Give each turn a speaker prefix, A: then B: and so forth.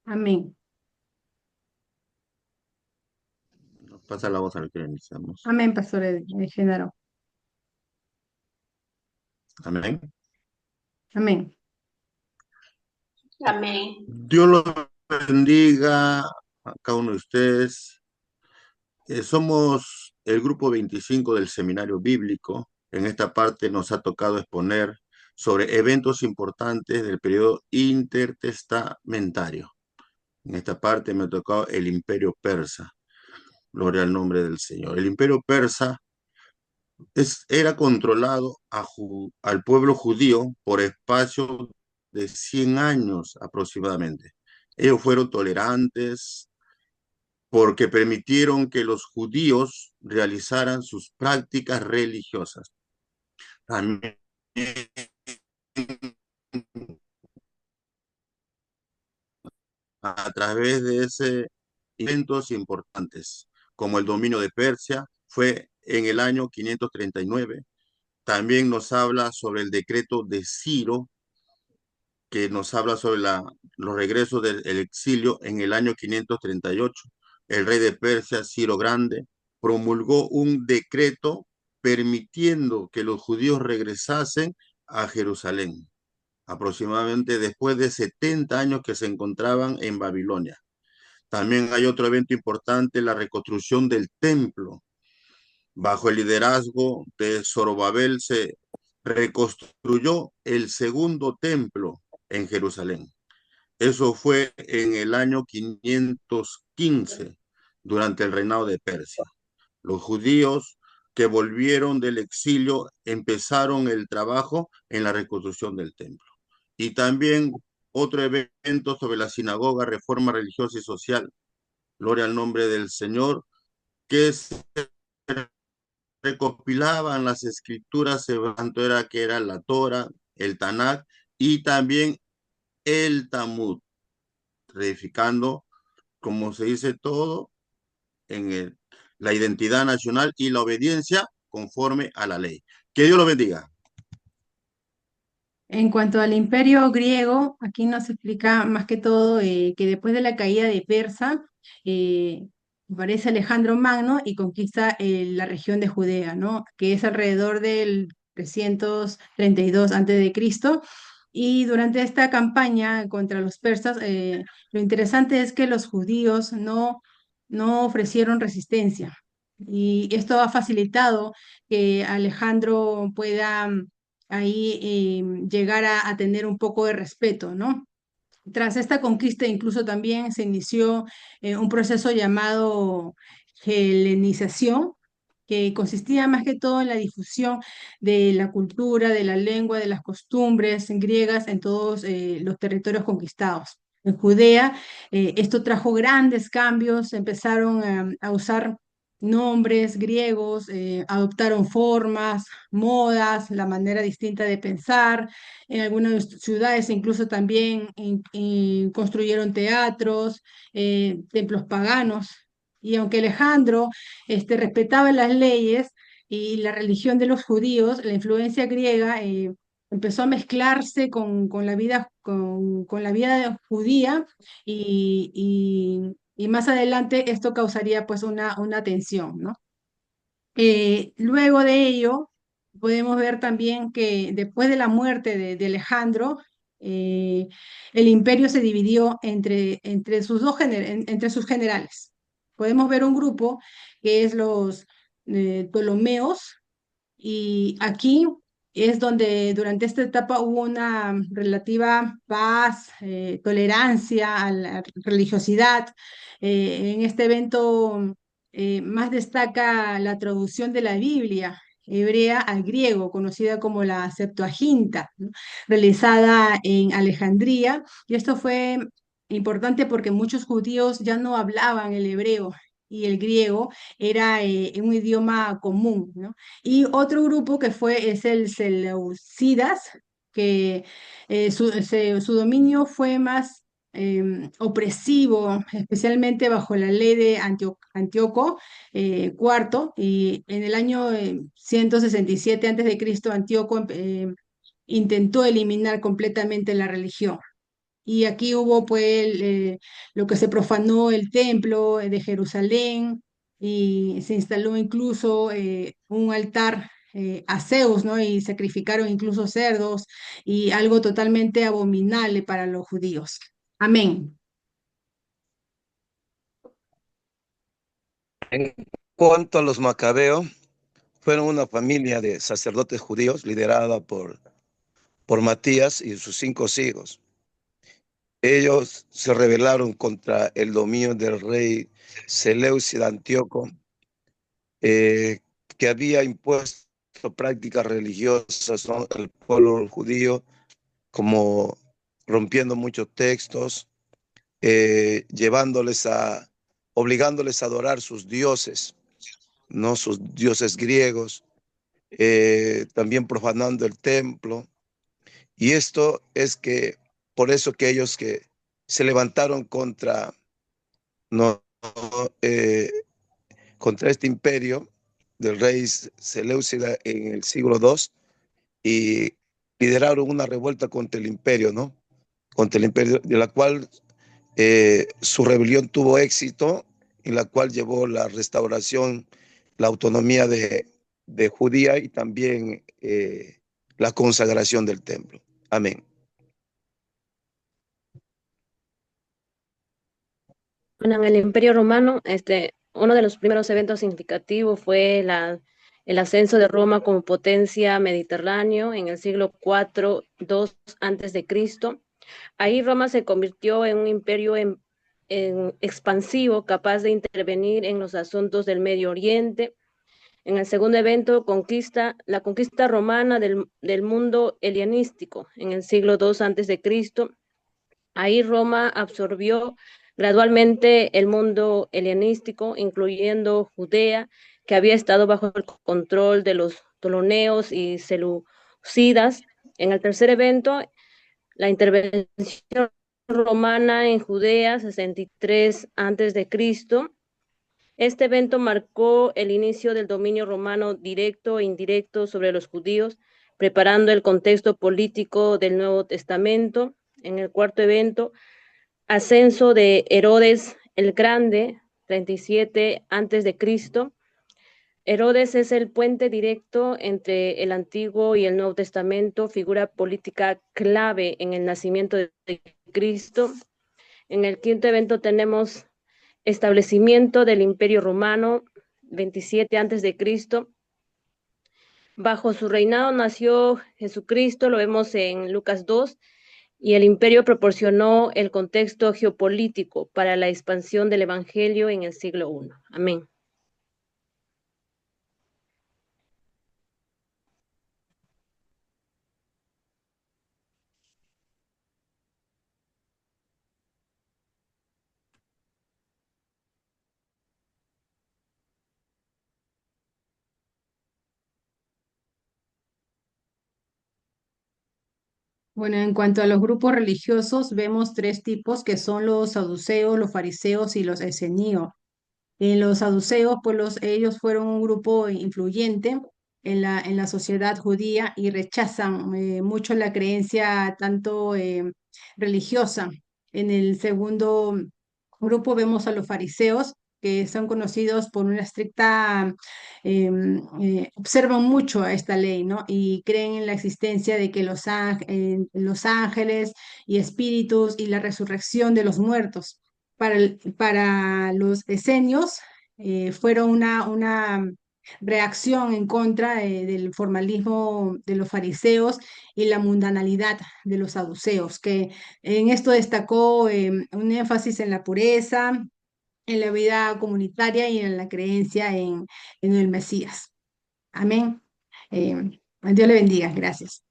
A: Amén.
B: Nos pasa la voz al que iniciamos.
A: Amén, Pastor Genaro.
B: Amén.
A: Amén.
C: Amén.
B: Dios los bendiga a cada uno de ustedes. Somos el grupo 25 del Seminario Bíblico. En esta parte nos ha tocado exponer sobre eventos importantes del periodo intertestamentario. En esta parte me ha tocado el Imperio Persa. Gloria al nombre del Señor. El Imperio Persa era controlado al pueblo judío por espacio de 100 años aproximadamente. Ellos fueron tolerantes porque permitieron que los judíos realizaran sus prácticas religiosas. También a través de ese eventos importantes, como el dominio de Persia, fue en el año 539. También nos habla sobre el decreto de Ciro, que nos habla sobre los regresos del exilio en el año 538. El rey de Persia, Ciro Grande, promulgó un decreto permitiendo que los judíos regresasen a Jerusalén, aproximadamente después de 70 años que se encontraban en Babilonia. También hay otro evento importante, la reconstrucción del templo. Bajo el liderazgo de Zorobabel se reconstruyó el segundo templo en Jerusalén. Eso fue en el año 515, durante el reinado de Persia. Los judíos que volvieron del exilio empezaron el trabajo en la reconstrucción del templo. Y también otro evento sobre la sinagoga, reforma religiosa y social, gloria al nombre del Señor, que se recopilaban las escrituras, tanto era que era la Torah, el Tanakh y también el Talmud, reificando, como se dice, todo en la identidad nacional y la obediencia conforme a la ley. Que Dios lo bendiga.
A: En cuanto al imperio griego, aquí nos explica más que todo que después de la caída de Persa, eh, aparece Alejandro Magno y conquista la región de Judea, ¿no? Que es alrededor del 332 antes de Cristo. Y durante esta campaña contra los persas, lo interesante es que los judíos no ofrecieron resistencia. Y esto ha facilitado que Alejandro pueda ahí llegar a tener un poco de respeto, ¿no? Tras esta conquista incluso también se inició un proceso llamado helenización, que consistía más que todo en la difusión de la cultura, de la lengua, de las costumbres griegas en todos los territorios conquistados. En Judea, esto trajo grandes cambios, empezaron a usar nombres griegos, adoptaron formas, modas, la manera distinta de pensar. En algunas ciudades incluso también construyeron teatros, templos paganos. Y aunque Alejandro respetaba las leyes y la religión de los judíos, la influencia griega empezó a mezclarse con la vida, con la vida judía y más adelante esto causaría pues una tensión, ¿no? Luego de ello, podemos ver también que después de la muerte de Alejandro, eh, el imperio se dividió entre sus generales. Podemos ver un grupo que es los Ptolomeos, y aquí es donde durante esta etapa hubo una relativa paz, tolerancia a la religiosidad. En este evento más destaca la traducción de la Biblia hebrea al griego, conocida como la Septuaginta, ¿no? Realizada en Alejandría. Y esto fue importante porque muchos judíos ya no hablaban el hebreo y el griego era un idioma común, ¿no? Y otro grupo que es el Seleucidas, que su dominio fue más opresivo, especialmente bajo la ley de Antíoco IV, y en el año 167 a.C., Antíoco intentó eliminar completamente la religión. Y aquí hubo pues lo que se profanó el templo de Jerusalén y se instaló incluso un altar a Zeus, ¿no? Y sacrificaron incluso cerdos y algo totalmente abominable para los judíos. Amén.
C: En cuanto a los macabeos, fueron una familia de sacerdotes judíos liderada por Matías y sus 5 hijos. Ellos se rebelaron contra el dominio del rey Seleucida Antíoco, eh, que había impuesto prácticas religiosas, ¿no?, al pueblo judío, como rompiendo muchos textos, obligándoles a adorar sus dioses, ¿no? Sus dioses griegos, también profanando el templo. Y esto es que, por eso que ellos que se levantaron no, eh, contra este imperio del rey Seleucida en el siglo II y lideraron una revuelta contra el imperio, ¿no? Contra el imperio, de la cual su rebelión tuvo éxito, en la cual llevó la restauración, la autonomía de Judía y también la consagración del templo. Amén.
D: Bueno, en el Imperio Romano, uno de los primeros eventos significativos fue el ascenso de Roma como potencia mediterráneo en el siglo IV, II antes de Cristo. Ahí Roma se convirtió en un imperio expansivo, capaz de intervenir en los asuntos del Medio Oriente. En el segundo evento, la conquista romana del mundo helenístico en el siglo II antes de Cristo. Ahí Roma absorbió gradualmente el mundo helenístico, incluyendo Judea, que había estado bajo el control de los ptolomeos y seleucidas. En el tercer evento, la intervención romana en Judea, 63 antes de Cristo. Este evento marcó el inicio del dominio romano directo e indirecto sobre los judíos, preparando el contexto político del Nuevo Testamento. En el cuarto evento, ascenso de Herodes el Grande, 37 antes de Cristo. Herodes es el puente directo entre el Antiguo y el Nuevo Testamento, figura política clave en el nacimiento de Cristo. En el quinto evento tenemos establecimiento del Imperio Romano, 27 antes de Cristo. Bajo su reinado nació Jesucristo, lo vemos en Lucas 2, y el imperio proporcionó el contexto geopolítico para la expansión del Evangelio en el siglo I. Amén.
A: Bueno, en cuanto a los grupos religiosos, vemos tres tipos que son los saduceos, los fariseos y los esenios. En los saduceos, pues ellos fueron un grupo influyente en la sociedad judía y rechazan mucho la creencia tanto religiosa. En el segundo grupo vemos a los fariseos, que son conocidos por una estricta, observan mucho a esta ley, ¿no? Y creen en la existencia de que los ángeles y espíritus y la resurrección de los muertos. Para los esenios fueron una reacción en contra del formalismo de los fariseos y la mundanalidad de los saduceos, que en esto destacó un énfasis en la pureza, en la vida comunitaria y en la creencia en el Mesías. Amén. Dios le bendiga. Gracias.